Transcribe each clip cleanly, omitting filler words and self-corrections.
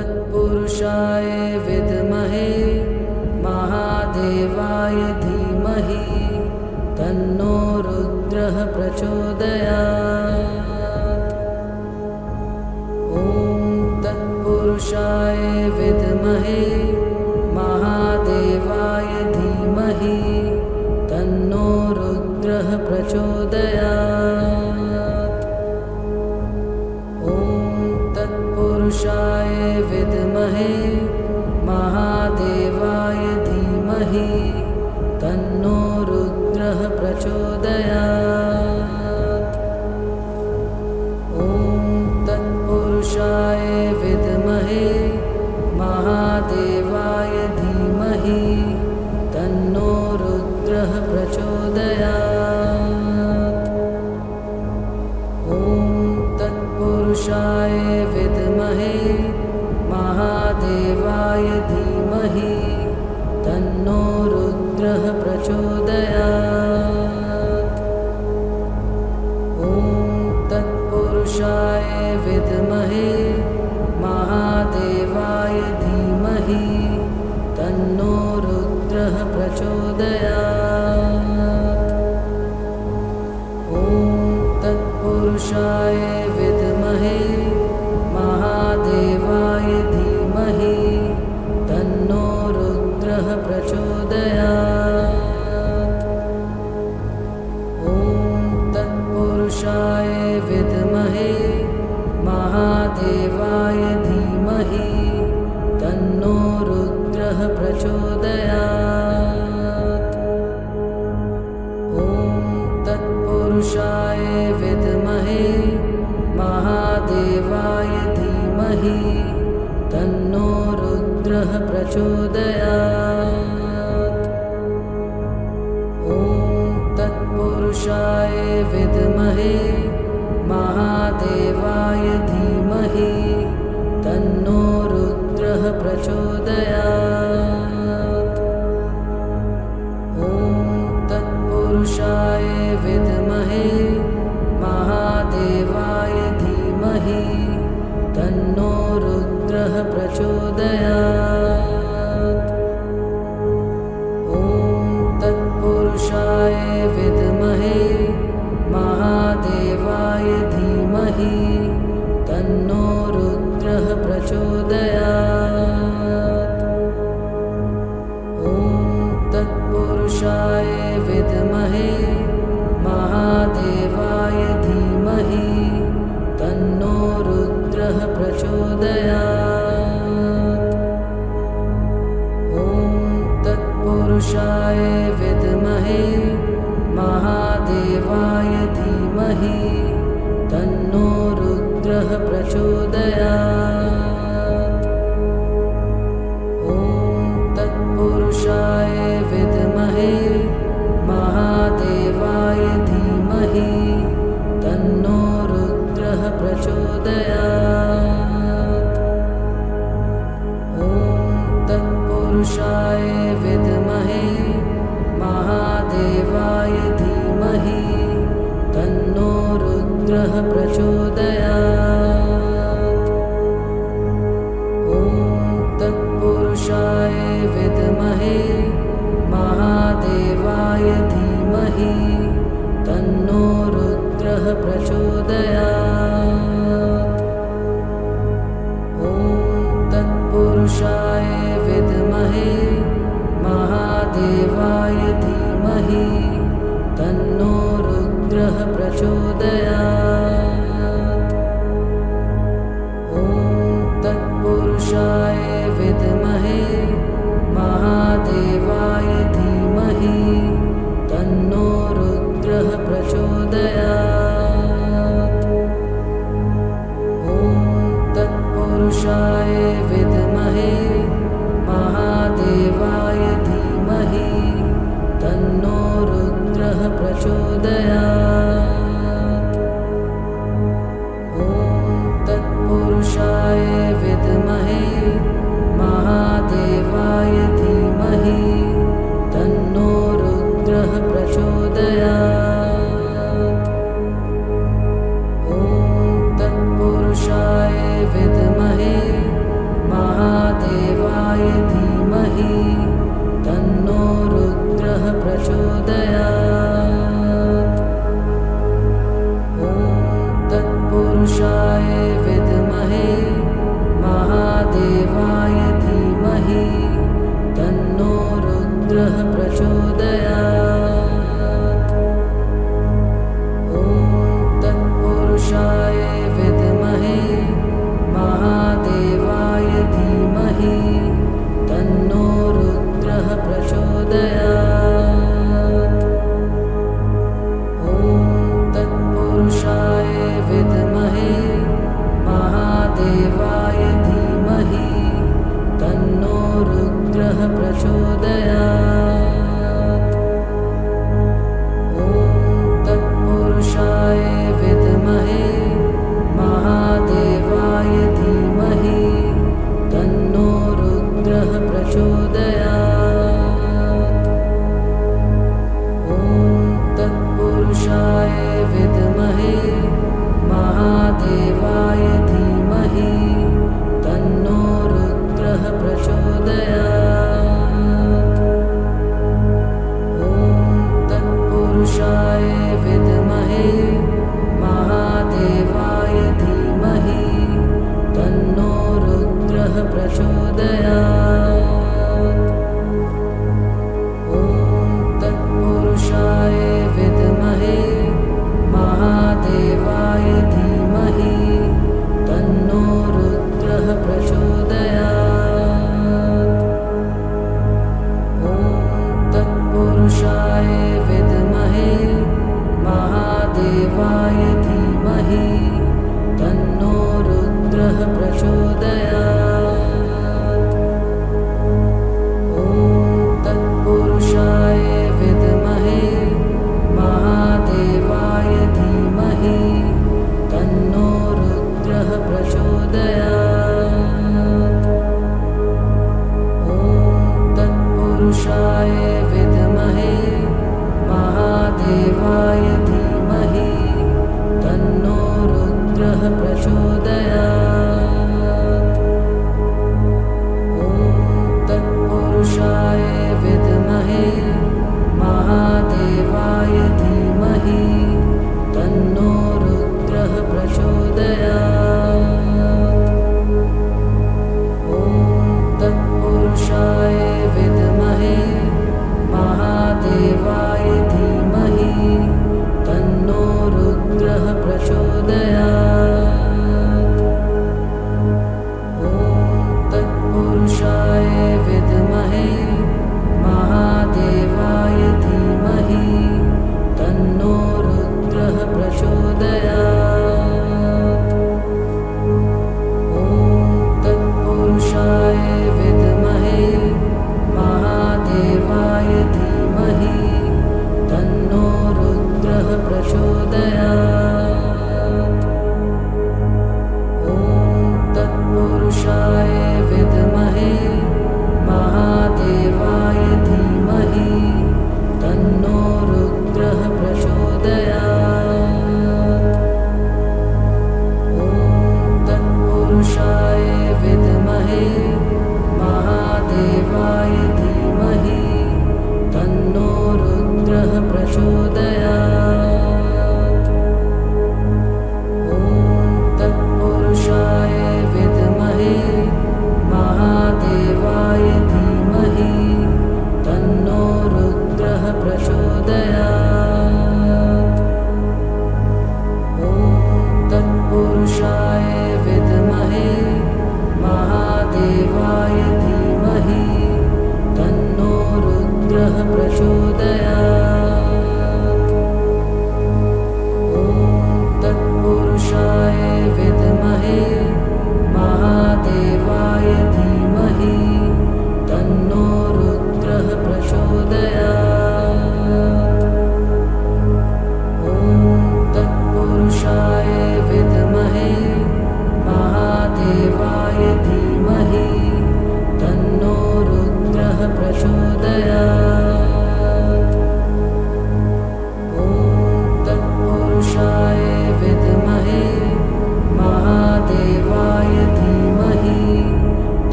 तत्पुरुषाय विद्महे महादेवाय धीमहि तन्नो रुद्रः प्रचोदयात्। ॐ तत्पुरुषाय विद्महे महादेवाय धीमहि तन्नो रुद्रः प्रचोदयात्। ॐ तत्पुरुषाय विद्महे महादेवाय धीमहि तन्नो रुद्रः प्रचोदयात्। ॐ तत्पुरुषाय विद्महे महादेवाय धीमहि तन्नो रुद्रः प्रचोदयात्। ॐ तत्पुरुषाय विद्महे महादेवाय धीमहि तन्नो रुद्रः प्रचोदयात्। ॐ तत्पुरुषाय विद्महे महादेवाय धीमहि तन्नो रुद्रः प्रचोदयात्। ॐ तत्पुरुषाय विद्महे महादेवाय धीमहि तन्नो रुद्रः प्रचोदयात्। ॐ तत्पुरुषाय विद्महे महादेवाय धीमहि तन्नो रुद्रः प्रचोदयात्। ॐ तत्पुरुषाय विद्महे महादेवाय धीमहि तन्नो रुद्रः प्रचोदयात्। ॐ तत्पुरुषाय विद्महे महादेवाय धीमहि तन्नो रुद्रः प्रचोदयात्। ॐ तत्पुरुषाय विद्महे महादेवाय धीमहि तन्नो रुद्रः प्रचोदयात्। ॐ तत्पुरुषाय विद्महे महादेवाय धीमहि तन्नो रुद्रः प्रचोदयात्। ॐ तत्पुरुषाय विद्महे महादेवाय धीमहि तन्नो रुद्रः प्रचोदयात्। ॐ तत्पुरुषाय विद्महे महादेवाय धीमहि तन्नो रुद्रः प्रचोदयात्। ॐ तत्पुरुषाय विद्महे महादेवाय धीमहि तन्नो रुद्रः प्रचोदयात्। ॐ तत्पुरुषाय विद्महे महादेवाय धीमहि तन्नो रुद्रः प्रचोदयात्। ॐ तत्पुरुषाय विद्महे महादेवाय धीमहि तन्नो रुद्रः प्रचोदयात्। ॐ तत्पुरुषाय विद्महे महादेवाय धीमहि तन्नो रुद्रः प्रचोदयात्। ॐ तत्पुरुषाय विद्महे महादेवाय धीमहि तन्नो रुद्रः प्रचोदयात्। ॐ तत्पुरुषाय विद्महे महादेवाय धीमहि तन्नो रुद्रः प्रचोदयात्। ॐ तत्पुरुषाय विद्महे महादेवाय धीमहि तन्नो रुद्रः प्रचोदयात्। ॐ तत्पुरुषाय विद्महे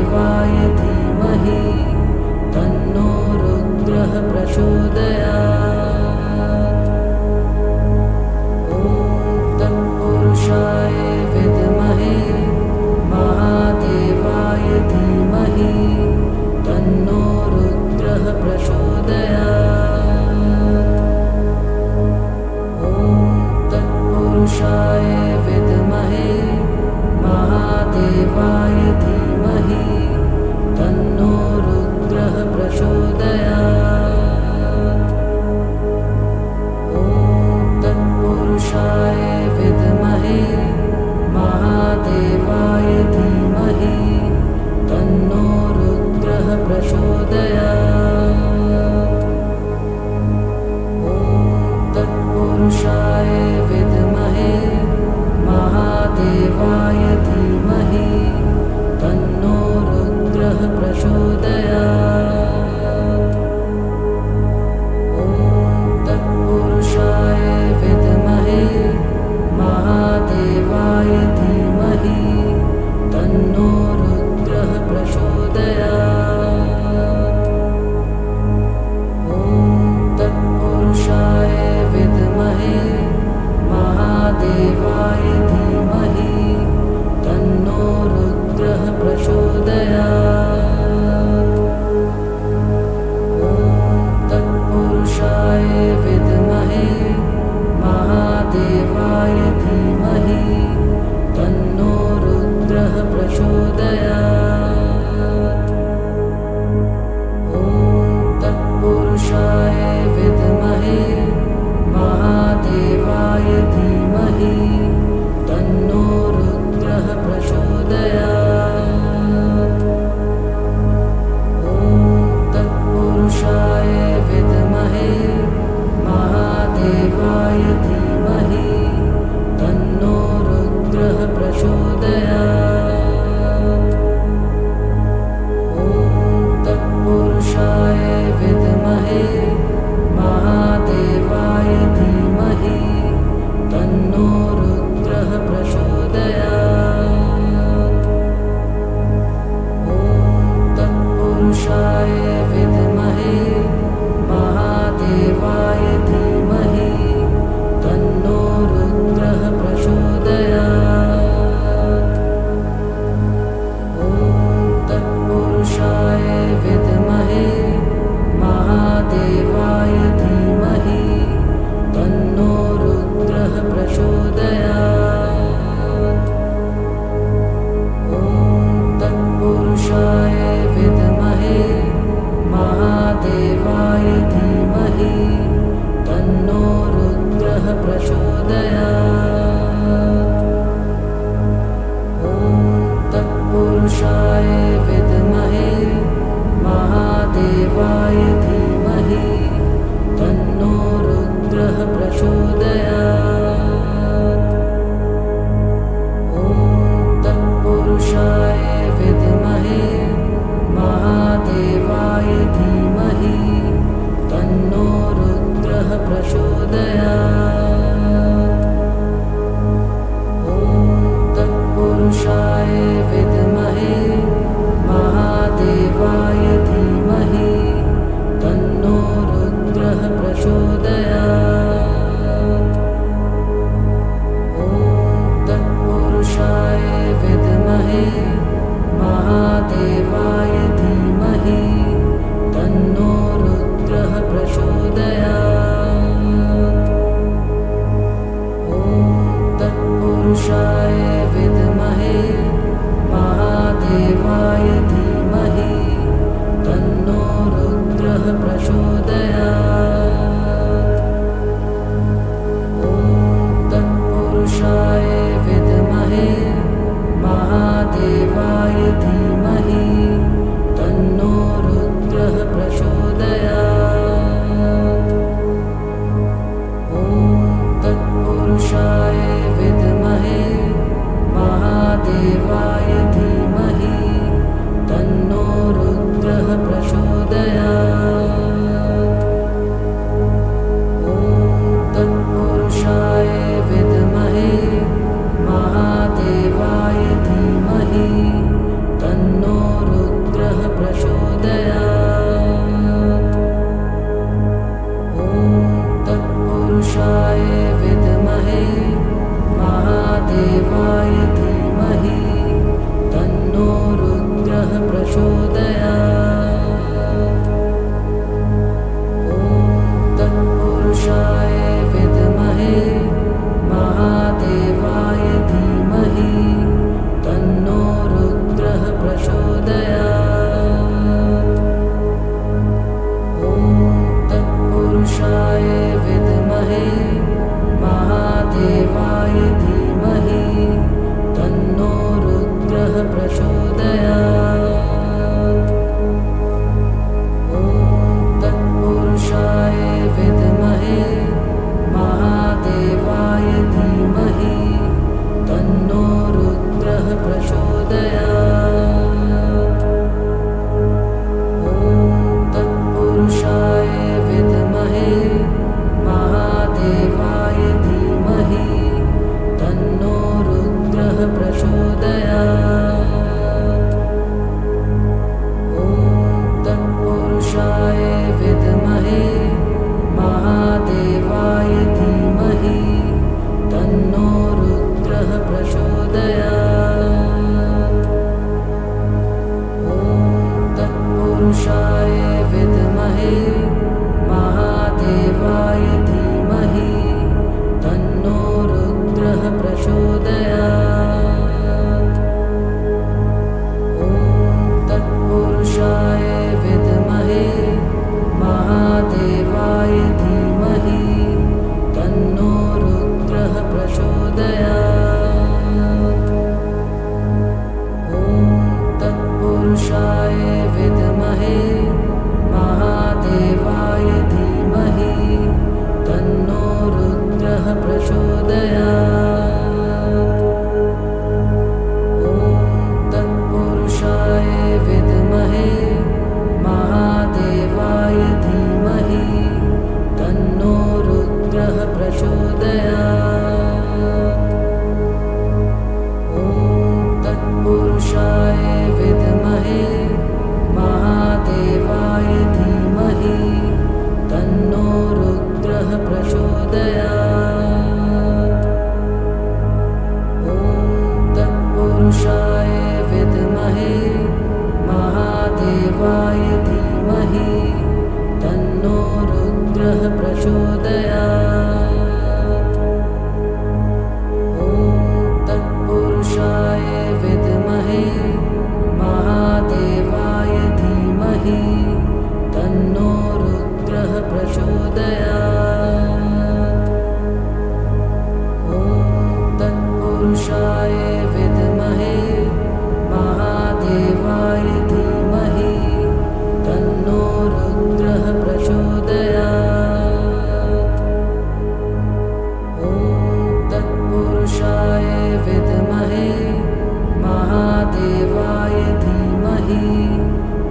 महादेवाय धीमहि तन्नो रुद्रः प्रचोदयात्। ॐ तत्पुरुषाय विद्महे महादेवाय धीमहि तन्नो रुद्रः प्रचोदयात्। ॐ तत्पुरुषाय विद्महे महादेवाय धीमहि तन्नो रुद्रः प्रचोदयात्। ॐ तत्पुरुषाय विद्महे महादेवाय धीमहि तन्नो रुद्रः प्रचोदयात्। ॐ तत्पुरुषाय विद्महे महादेवाय धीमहि तन्नो रुद्रः प्रचोदयात्। ॐ तत्पुरुषाय विद्महे महादेवाय धीमहि तन्नो रुद्रः प्रचोदयात्। ॐ तत्पुरुषाय विद्महे महादेवाय धीमहि तन्नो रुद्रः प्रचोदयात्। ॐ तत्पुरुषाय विद्महे महादेवाय धीमहि तन्नो रुद्रः प्रचोदयात्। ॐ तत्पुरुषाय विद्महे महादेवाय धीमहि तन्नो रुद्रः प्रचोदयात्। ॐ तत्पुरुषाय विद्महे महादेवाय धीमहि तन्नो रुद्रः प्रचोदयात्।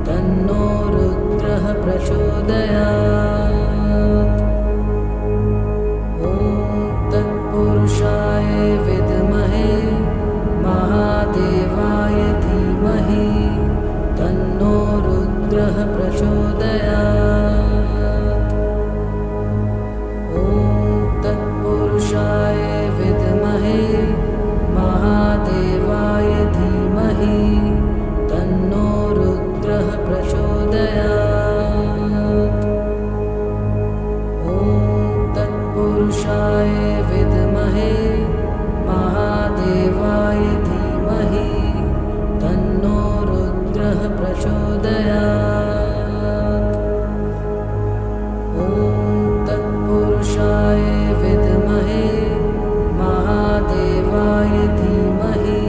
तन्नो रुद्रः प्रचोदयात्। ॐ तत्पुरुषाय विद्महे महादेवाय धीमहि तन्नो रुद्रः प्रचोदयात्। ॐ तत्पुरुषाय विद्महे महादेवाय धीमहि तन्नो रुद्रः प्रचोदयात्। ॐ तत्पुरुषाय विद्महे महादेवाय धीमहि तन्नो रुद्रः प्रचोदयात्। ॐ तत्पुरुषाय विद्महे महादेवाय धीमहि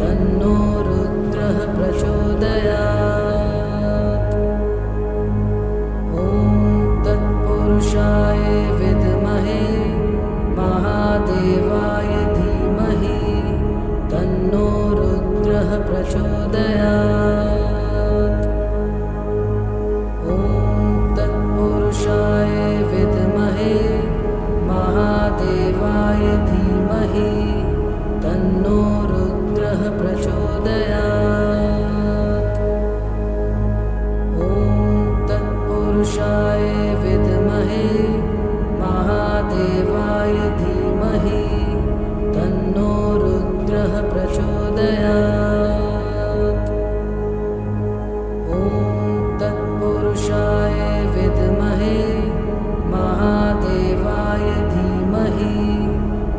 तन्नो रुद्रः प्रचोदयात्। ॐ तत्पुरुषाय विद्महे महादेवाय धीमहि तन्नो रुद्रः प्रचोदयात्। ॐ तत्पुरुषाय विद्महे महादेवाय धीमहि तन्नो रुद्रः प्रचोदयात्। ॐ तत्पुरुषाय विद्महे महादेवाय धीमहि तन्नो रुद्रः प्रचोदयात्। ॐ तत्पुरुषाय विद्महे महादेवाय धीमहि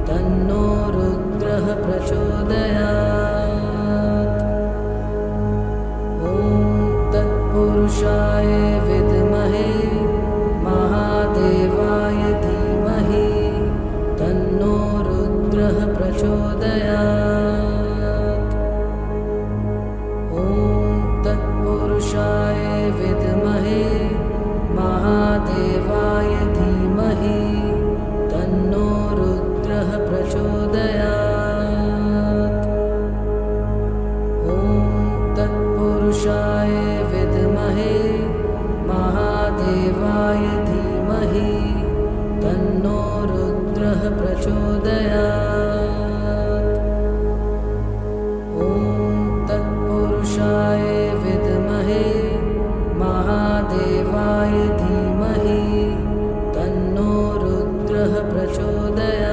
तन्नो रुद्रः प्रचोदयात्। ॐ तत्पुरुषाय विद्महे महादेवाय धीमहि तन्नो रुद्रः प्रचोदयात्। ॐ तत्पुरुषाय विद्महे महादेवाय धीमहि तन्नो रुद्रः प्रचोदयात्। ॐ तत्पुरुषाय विद्महे महादेवाय धीमहि तन्नो रुद्रः प्रचोदयात्। ॐ तत्पुरुषाय विद्महे महादेवाय धीमहि तन्नो रुद्रः प्रचोदयात्।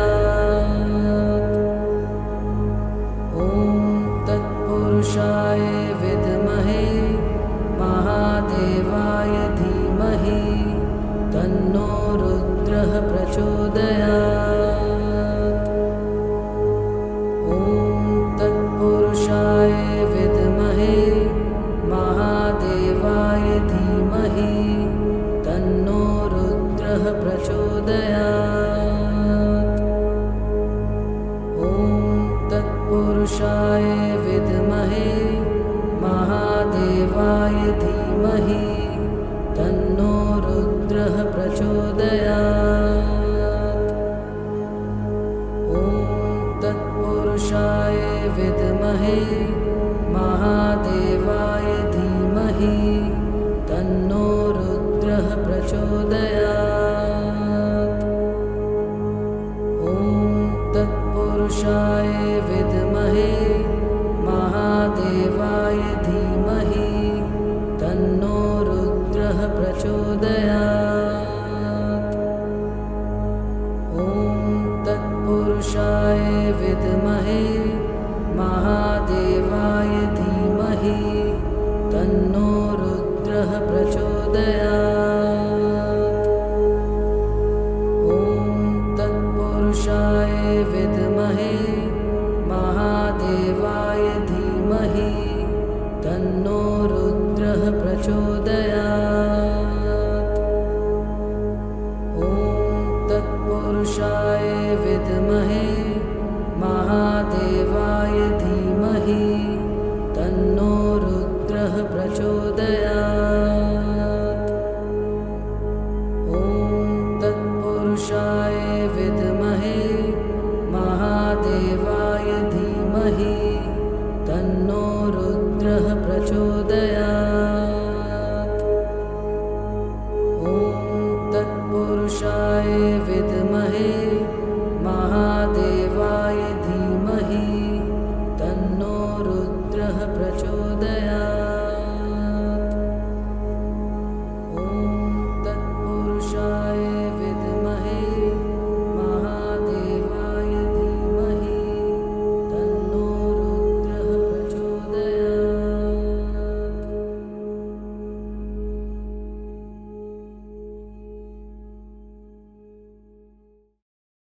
ॐ तत्पुरुषाय विद्महे महादेवाय धीमहि तन्नो रुद्रः प्रचोदयात्। ॐ तत्पुरुषाय विद्महे महादेवाय धीमहि तन्नो रुद्रः प्रचोदयात्। ॐ तत्पुरुषाय विद्महे महादेवाय धीमहि तन्नो रुद्रः प्रचोदयात्। ॐ तत्पुरुषाय विद्महे महादेवाय धीमहि तन्नो रुद्रः प्रचोदयात्। ॐ तत्पुरुषाय विद्महे महादेवाय धीमहि तन्नो रुद्रः प्रचोदयात्। ॐ तत्पुरुषाय विद्महे महादेवाय धीमहि तन्नो रुद्रः प्रचोदयात्। ॐ तत्पुरुषाय विद्महे महादेवाय धीमहि तन्नो रुद्रः प्रचोदयात्।